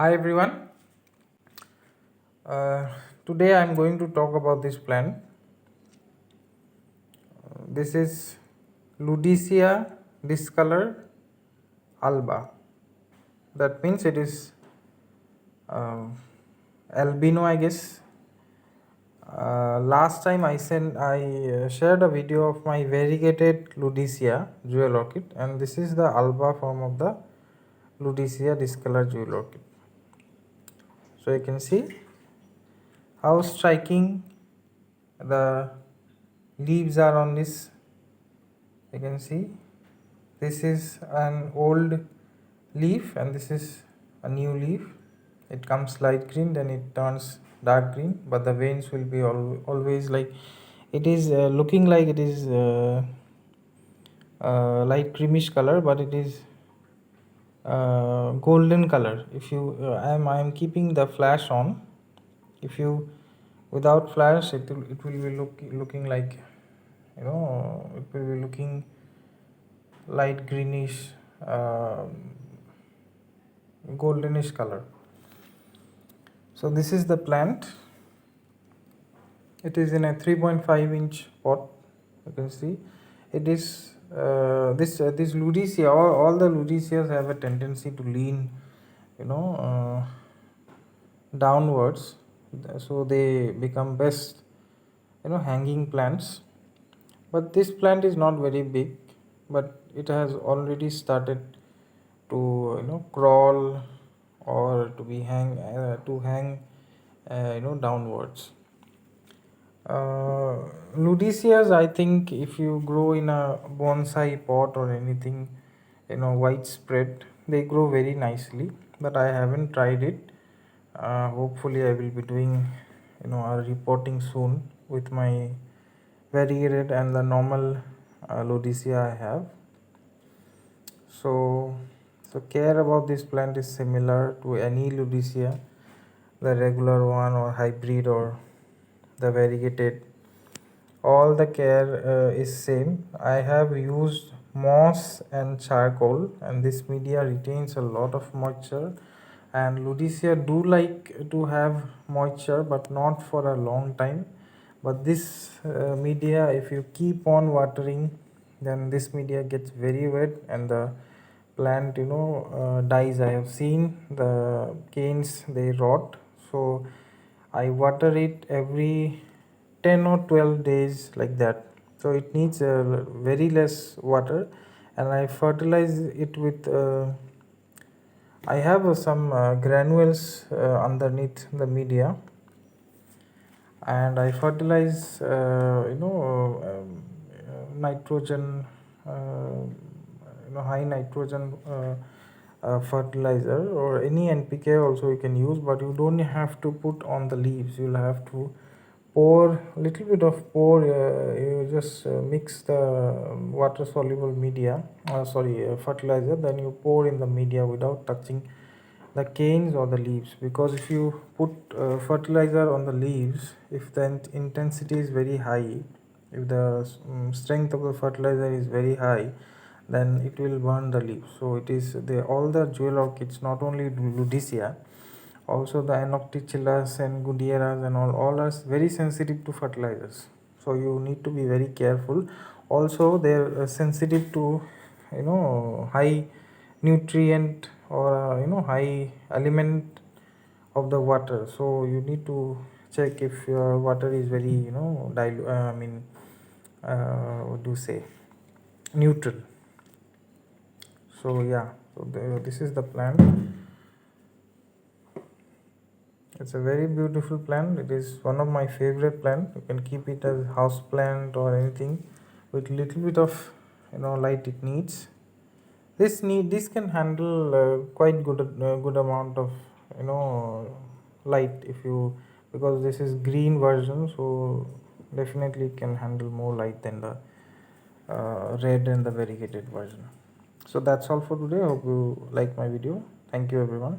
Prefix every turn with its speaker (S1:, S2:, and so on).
S1: Hi everyone. Uh, Today I am going to talk about this plant. This is Ludicea discolor alba. That means it is uh, albino, I guess. Last time I shared a video of my variegated Ludicea jewel orchid, and this is the alba form of the Ludicea discolor jewel orchid. So you can see how striking the leaves are on this. You can see this is an old leaf and this is a new leaf. It comes light green, then it turns dark green, but the veins will be always like it is looking like it is light creamish color, but it is golden color. If you I am keeping the flash on. If you without flash, it will be looking like, it will be looking light greenish, goldenish color. So this is the plant. It is in a 3.5-inch pot. You can see it is this Ludicea. All the Ludiceas have a tendency to lean, you know, downwards, so they become best, hanging plants. But this plant is not very big, but it has already started to crawl or to hang downwards. Ludiceas, I think if you grow in a bonsai pot or anything, widespread, they grow very nicely. But I haven't tried it. Hopefully, I will be doing, a reporting soon with my variegated and the normal Ludicea I have. So care about this plant is similar to any Ludicea, the regular one or hybrid or the variegated. All the care is same. I have used moss and charcoal, and this media retains a lot of moisture. And Ludicea do like to have moisture, but not for a long time. But this media, if you keep on watering, then this media gets very wet and the plant dies. I have seen the canes, they rot. So I water it every 10 or 12 days, like that. So it needs very less water, and I fertilize it with I have some granules underneath the media, and I fertilize nitrogen, high nitrogen fertilizer, or any NPK also you can use, but you don't have to put on the leaves. You'll have to pour little bit of you just mix the water soluble media, fertilizer, then you pour in the media without touching the canes or the leaves. Because if you put fertilizer on the leaves, if the intensity is very high, if the strength of the fertilizer is very high, then it will burn the leaves. So it is all the jewel orchids, not only Ludicea, also the Anoctichillas and Gudieras and all are very sensitive to fertilizers. So you need to be very careful. Also they are sensitive to high nutrient or high element of the water. So you need to check if your water is very what do you say, neutral. So yeah, this is the plant. It's a very beautiful plant. It is one of my favorite plant. You can keep it as house plant or anything with little bit of light it needs. This can handle quite good amount of light, if you, because this is green version, so definitely it can handle more light than the red and the variegated version. So that's all for today. Hope you like my video. Thank you everyone.